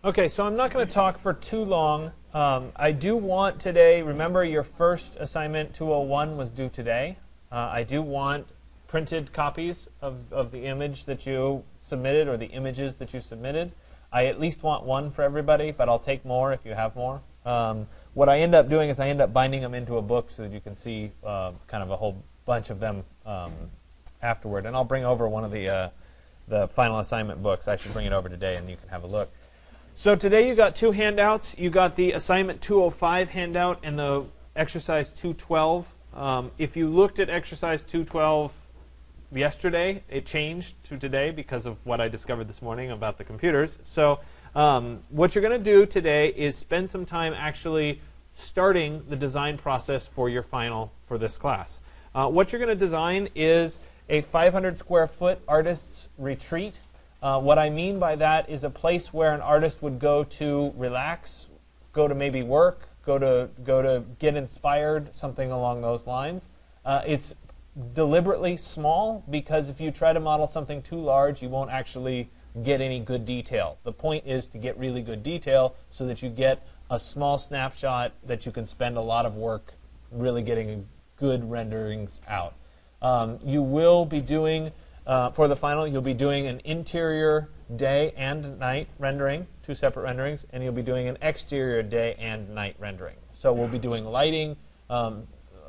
Okay, so I'm not going to talk for too long. I do want today, remember your first assignment 201 was due today. I do want printed copies of the image that you submitted or the images that you submitted. I at least want one for everybody, but I'll take more if you have more. What I end up doing is I end up binding them into a book so that you can see kind of a whole bunch of them afterward. And I'll bring over one of the final assignment books. I should bring it over today and you can have a look. So today you got two handouts. You got the assignment 205 handout and the exercise 212. If you looked at exercise 212 yesterday, it changed to today because of what I discovered this morning about the computers. So what you're going to do today is spend some time actually starting the design process for your final for this class. What you're going to design is a 500 square foot artist's retreat. What I mean by that is a place where an artist would go to relax, go to maybe work, go to get inspired, something along those lines. It's deliberately small because if you try to model something too large, you won't actually get any good detail. The point is to get really good detail so that you get a small snapshot that you can spend a lot of work really getting good renderings out. You will be doing, for the final, you'll be doing an interior day and night rendering, two separate renderings, and you'll be doing an exterior day and night rendering. So we'll be doing lighting, a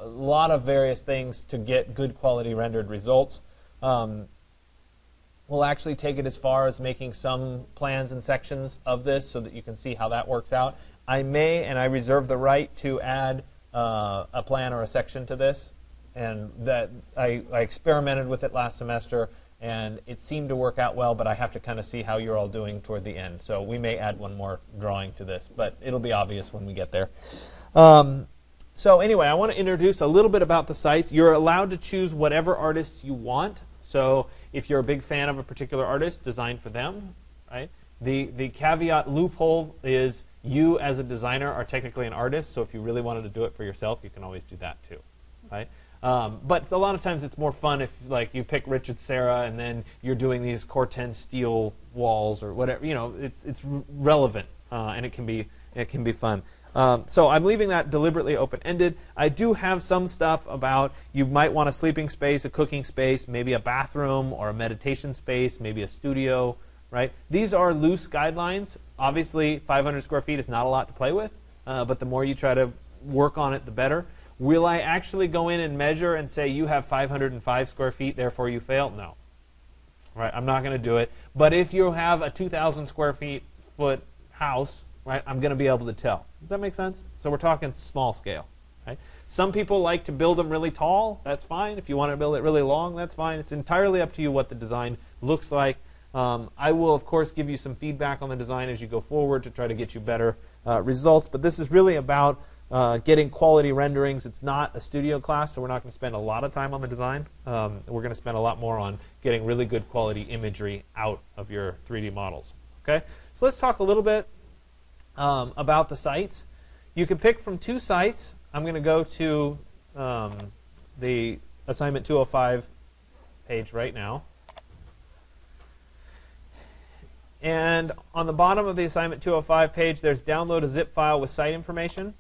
lot of various things to get good quality rendered results. We'll actually take it as far as making some plans and sections of this so that you can see how that works out. I may, and I reserve the right to add a plan or a section to this. And that I experimented with it last semester, and it seemed to work out well, but I have to kind of see how you're all doing toward the end. So we may add one more drawing to this, but it'll be obvious when we get there. So anyway, I want to introduce a little bit about the sites. You're allowed to choose whatever artists you want. So if you're a big fan of a particular artist, design for them. Right? The caveat loophole is you as a designer are technically an artist, so if you really wanted to do it for yourself, you can always do that too. Right? But a lot of times it's more fun if like you pick Richard Serra and then you're doing these Corten steel walls or whatever. You know, it's relevant and it can be fun. So I'm leaving that deliberately open-ended. I do have some stuff about you might want a sleeping space, a cooking space, maybe a bathroom or a meditation space, maybe a studio. Right? These are loose guidelines. Obviously, 500 square feet is not a lot to play with, but the more you try to work on it, the better. Will I actually go in and measure and say you have 505 square feet, therefore you fail? No. Right? I'm not going to do it. But if you have a 2,000 square foot house, right, I'm going to be able to tell. Does that make sense? So we're talking small scale. Right? Some people like to build them really tall. That's fine. If you want to build it really long, that's fine. It's entirely up to you what the design looks like. I will, of course, give you some feedback on the design as you go forward to try to get you better results. But this is really about getting quality renderings. It's not a studio class, so we're not going to spend a lot of time on the design. We're going to spend a lot more on getting really good quality imagery out of your 3D models. Okay? So let's talk a little bit about the sites. You can pick from two sites. I'm going to go to the assignment 205 page right now. And on the bottom of the assignment 205 page, there's download a zip file with site information.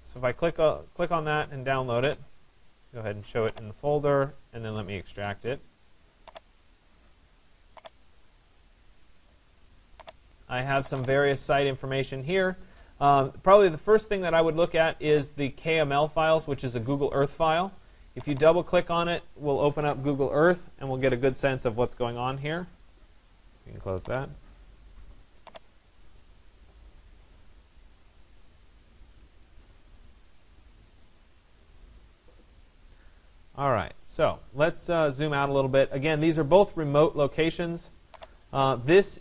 So if I click on that and download it, go ahead and show it in the folder, and then let me extract it. I have some various site information here. Probably the first thing that I would look at is the KML files, which is a Google Earth file. If you double click on it, we'll open up Google Earth, and we'll get a good sense of what's going on here. You can close that. All right, so let's zoom out a little bit. Again, these are both remote locations. This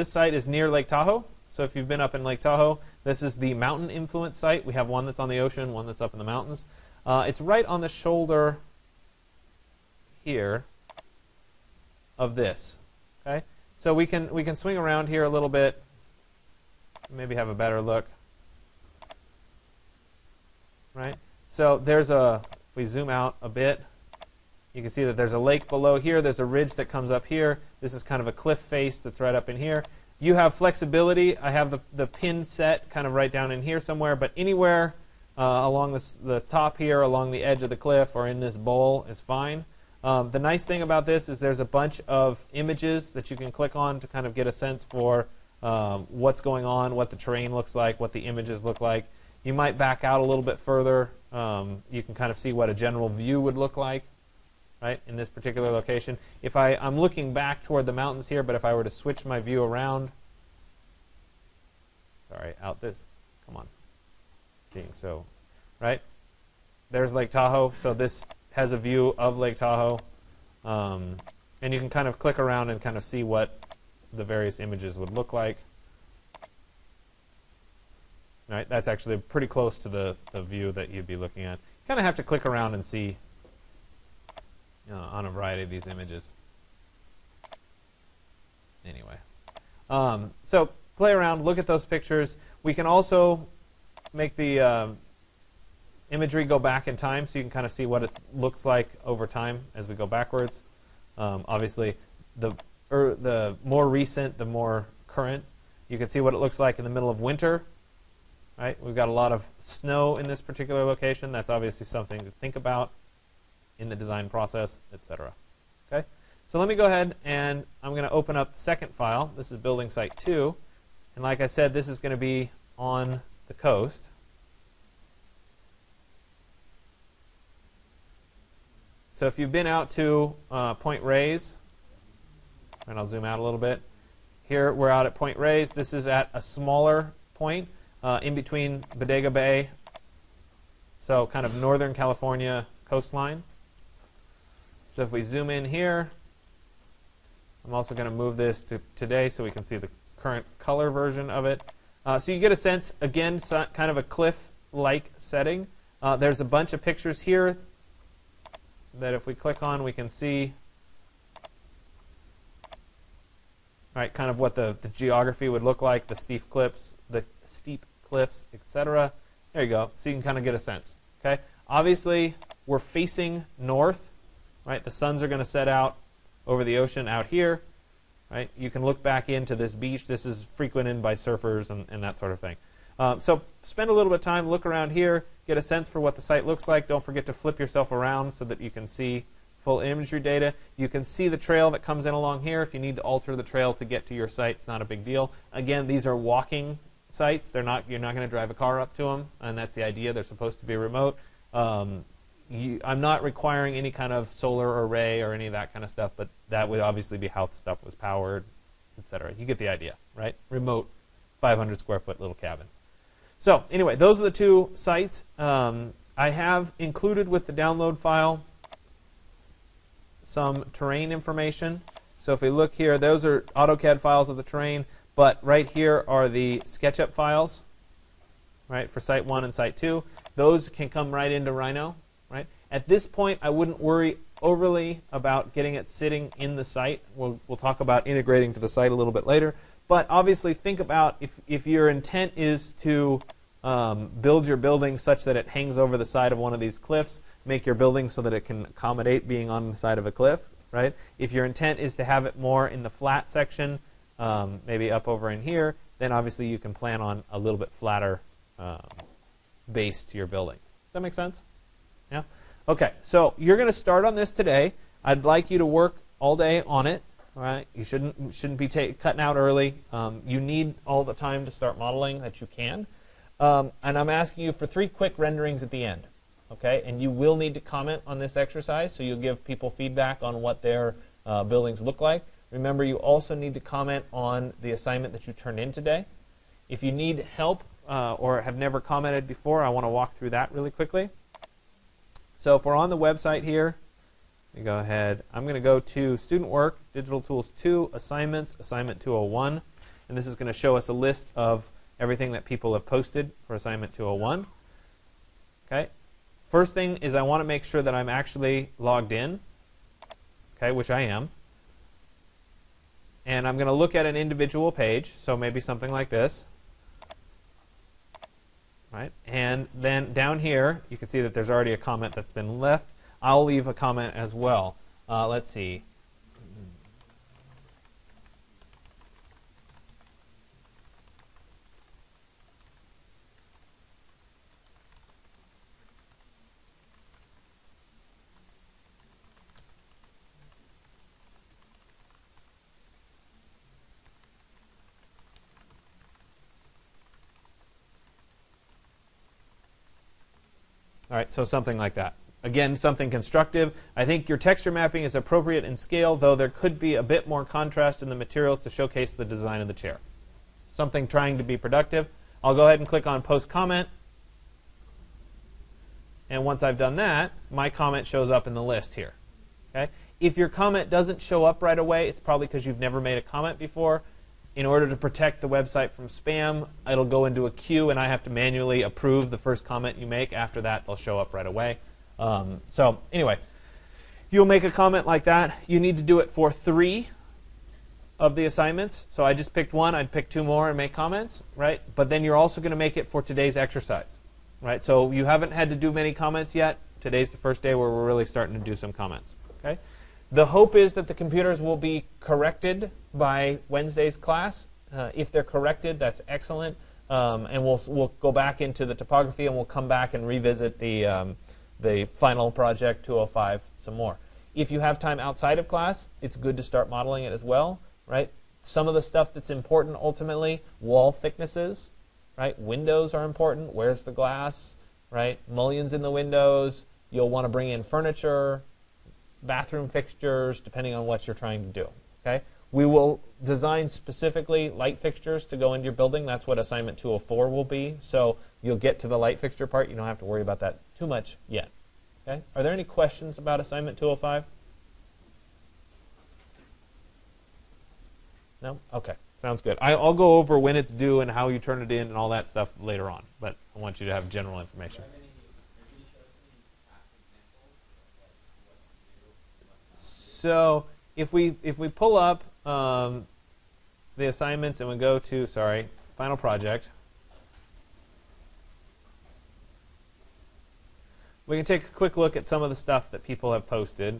site is near Lake Tahoe. So if you've been up in Lake Tahoe, this is the mountain influence site. We have one that's on the ocean, one that's up in the mountains. It's right on the shoulder here of this. Okay, so we can swing around here a little bit, maybe have a better look. Right. So there's a. If we zoom out a bit, you can see that there's a lake below here. There's a ridge that comes up here. This is kind of a cliff face that's right up in here. You have flexibility. I have the pin set kind of right down in here somewhere, but anywhere along the top here, along the edge of the cliff, or in this bowl is fine. The nice thing about this is there's a bunch of images that you can click on to kind of get a sense for what's going on, what the terrain looks like, what the images look like. You might back out a little bit further. You can kind of see what a general view would look like, right, in this particular location. If I'm looking back toward the mountains here, but if I were to switch my view around, sorry, come on, being so, right? There's Lake Tahoe, so this has a view of Lake Tahoe. And you can kind of click around and kind of see what the various images would look like. Right, that's actually pretty close to the view that you'd be looking at. You kind of have to click around and see on a variety of these images. Anyway, so play around, look at those pictures. We can also make the imagery go back in time, so you can kind of see what it looks like over time as we go backwards. Obviously, the more recent, the more current. You can see what it looks like in the middle of winter. Right? We've got a lot of snow in this particular location. That's obviously something to think about in the design process, etc. Okay? So let me go ahead and I'm going to open up the second file. This is building site 2. And like I said, this is going to be on the coast. So if you've been out to Point Reyes, and I'll zoom out a little bit. Here we're out at Point Reyes. This is at a smaller point. In between Bodega Bay, so kind of Northern California coastline. So if we zoom in here, I'm also going to move this to today so we can see the current color version of it. So you get a sense, again, kind of a cliff-like setting. There's a bunch of pictures here that if we click on, we can see right, kind of what the geography would look like, the steep cliffs, etc. There you go. So you can kind of get a sense. Okay. Obviously, we're facing north, right? The suns are going to set out over the ocean out here, right? You can look back into this beach. This is frequented by surfers and that sort of thing. So spend a little bit of time, look around here, get a sense for what the site looks like. Don't forget to flip yourself around so that you can see full imagery data. You can see the trail that comes in along here. If you need to alter the trail to get to your site, it's not a big deal. Again, these are walking sites. You're not going to drive a car up to them, and that's the idea. They're supposed to be remote. I'm not requiring any kind of solar array or any of that kind of stuff, but that would obviously be how the stuff was powered, etc. You get the idea, right? Remote, 500 square foot little cabin. So anyway, those are the two sites. I have included with the download file some terrain information. So if we look here, those are AutoCAD files of the terrain, but right here are the SketchUp files, right, for Site 1 and Site 2. Those can come right into Rhino, right? At this point, I wouldn't worry overly about getting it sitting in the site. We'll talk about integrating to the site a little bit later. But obviously, think about if your intent is to build your building such that it hangs over the side of one of these cliffs, make your building so that it can accommodate being on the side of a cliff, right? If your intent is to have it more in the flat section, maybe up over in here, then obviously you can plan on a little bit flatter base to your building. Does that make sense? Yeah? Okay, so you're going to start on this today. I'd like you to work all day on it. All right? You shouldn't be cutting out early. You need all the time to start modeling that you can. And I'm asking you for 3 quick renderings at the end. Okay? And you will need to comment on this exercise, so you'll give people feedback on what their buildings look like. Remember, you also need to comment on the assignment that you turned in today. If you need help or have never commented before, I want to walk through that really quickly. So if we're on the website here, we go ahead. I'm going to go to Student Work, Digital Tools 2, Assignments, Assignment 201. And this is going to show us a list of everything that people have posted for Assignment 201. Okay. First thing is I want to make sure that I'm actually logged in, okay, which I am. And I'm going to look at an individual page, so maybe something like this. Right? And then down here, you can see that there's already a comment that's been left. I'll leave a comment as well. Let's see. All right, so something like that. Again, something constructive. I think your texture mapping is appropriate in scale, though there could be a bit more contrast in the materials to showcase the design of the chair. Something trying to be productive. I'll go ahead and click on Post Comment. And once I've done that, my comment shows up in the list here. Okay? If your comment doesn't show up right away, it's probably because you've never made a comment before. In order to protect the website from spam, it'll go into a queue, and I have to manually approve the first comment you make. After that, they'll show up right away. So anyway, you'll make a comment like that. You need to do it for 3 of the assignments. So I just picked 1. I'd pick 2 more and make comments, right? But then you're also going to make it for today's exercise, right? So you haven't had to do many comments yet. Today's the first day where we're really starting to do some comments. Okay? The hope is that the computers will be corrected by Wednesday's class. If they're corrected, that's excellent. And we'll go back into the topography, and we'll come back and revisit the final project 205 some more. If you have time outside of class, it's good to start modeling it as well, right? Some of the stuff that's important ultimately, wall thicknesses, right? Windows are important. Where's the glass, right? Mullions in the windows. You'll want to bring in furniture, bathroom fixtures, depending on what you're trying to do, okay? We will design specifically light fixtures to go into your building. That's what assignment 204 will be. So you'll get to the light fixture part. You don't have to worry about that too much yet. Okay? Are there any questions about assignment 205? No? Okay. Sounds good. I'll go over when it's due and how you turn it in and all that stuff later on. But I want you to have general information. So if we pull up the assignments and we go to, final project, we can take a quick look at some of the stuff that people have posted.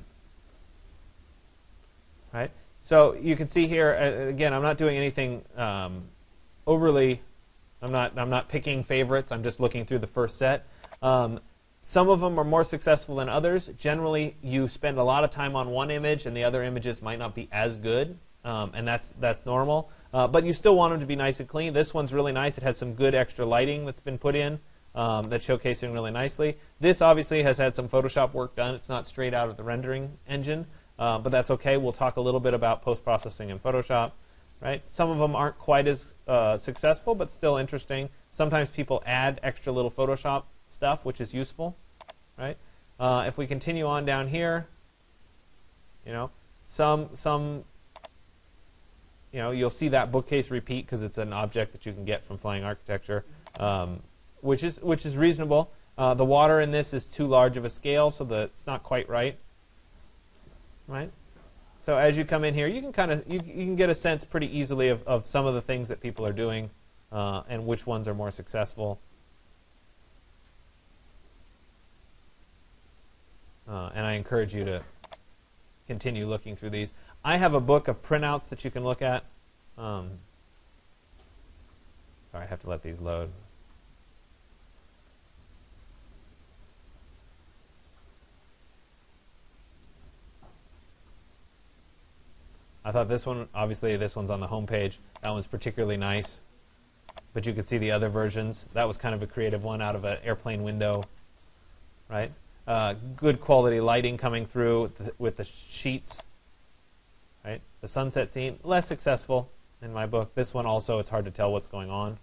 Right? So you can see here, again, I'm not doing anything overly, I'm not picking favorites. I'm just looking through the first set. Some of them are more successful than others. Generally, you spend a lot of time on one image, and the other images might not be as good, and that's normal. But you still want them to be nice and clean. This one's really nice. It has some good extra lighting that's been put in that's showcasing really nicely. This obviously has had some Photoshop work done. It's not straight out of the rendering engine, but that's okay. We'll talk a little bit about post-processing in Photoshop. Right? Some of them aren't quite as successful, but still interesting. Sometimes people add extra little Photoshop stuff, which is useful, right? If we continue on down here, you'll see that bookcase repeat because it's an object that you can get from Flying Architecture, which is reasonable. The water in this is too large of a scale, so it's not quite right, right? So as you come in here, you can you can get a sense pretty easily of some of the things that people are doing and which ones are more successful. And I encourage you to continue looking through these. I have a book of printouts that you can look at. Sorry, I have to let these load. I thought this one, obviously this one's on the home page. That one's particularly nice. But you could see the other versions. That was kind of a creative one out of an airplane window, right? Good quality lighting coming through with the sheets, right? The sunset scene, less successful in my book. This one also, it's hard to tell what's going on,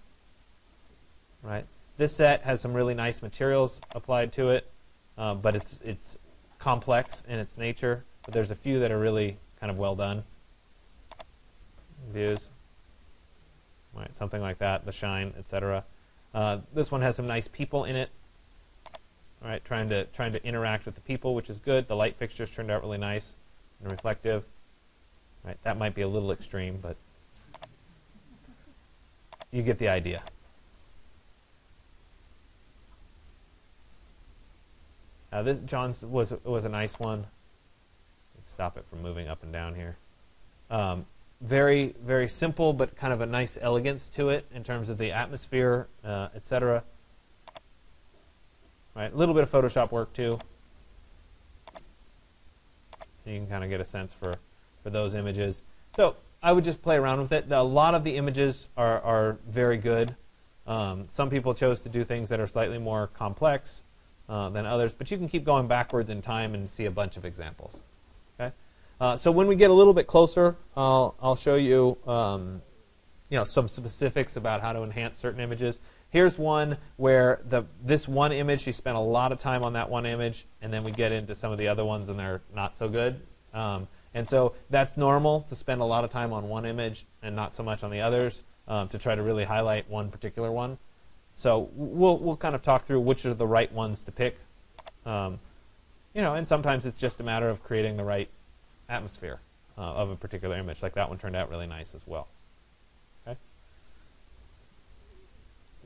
right? This set has some really nice materials applied to it, but it's complex in its nature. But there's a few that are really kind of well done. Views, right? Something like that, the shine, etc. This one has some nice people in it. All right, trying to interact with the people, which is good. The light fixtures turned out really nice and reflective. Right, that might be a little extreme, but you get the idea. This John's was a nice one. Stop it from moving up and down here. Very, very simple, but kind of a nice elegance to it in terms of the atmosphere, etc. Right, a little bit of Photoshop work too. You can kind of get a sense for those images. So I would just play around with it. A lot of the images are very good. Some people chose to do things that are slightly more complex. than others, but you can keep going backwards in time and see a bunch of examples. Okay? So when we get a little bit closer, I'll show you, some specifics about how to enhance certain images. Here's one where this one image, she spent a lot of time on that one image, and then we get into some of the other ones, and they're not so good. And so that's normal to spend a lot of time on one image and not so much on the others to try to really highlight one particular one. So we'll kind of talk through which are the right ones to pick. And sometimes it's just a matter of creating the right atmosphere of a particular image. Like that one turned out really nice as well. Okay.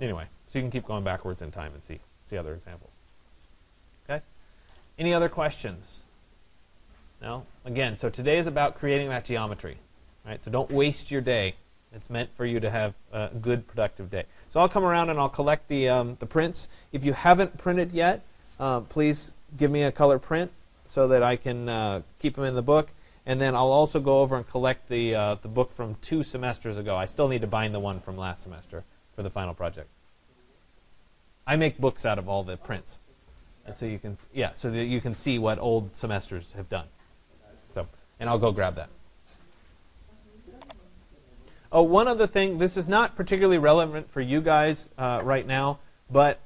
Anyway, so you can keep going backwards in time and see other examples. Okay. Any other questions? No? Again, so today is about creating that geometry. Right? So don't waste your day. It's meant for you to have a good, productive day. So I'll come around and I'll collect the prints. If you haven't printed yet, please give me a color print so that I can keep them in the book. And then I'll also go over and collect the book from 2 semesters ago. I still need to bind the one from last semester for the final project. I make books out of all the prints. And so you can, so that you can see what old semesters have done. So, and I'll go grab that. Oh, one other thing, this is not particularly relevant for you guys right now, but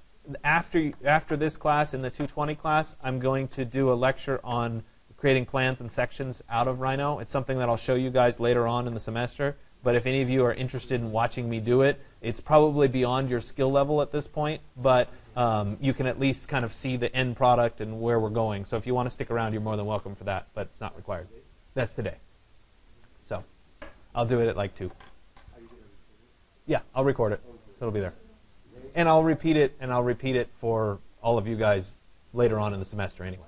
after this class, in the 220 class, I'm going to do a lecture on creating plans and sections out of Rhino. It's something that I'll show you guys later on in the semester, but if any of you are interested in watching me do it, it's probably beyond your skill level at this point, but you can at least kind of see the end product and where we're going. So if you want to stick around, you're more than welcome for that, but it's not required. That's today. So I'll do it at like 2. Yeah, I'll record it. It'll be there. And I'll repeat it for all of you guys later on in the semester anyway.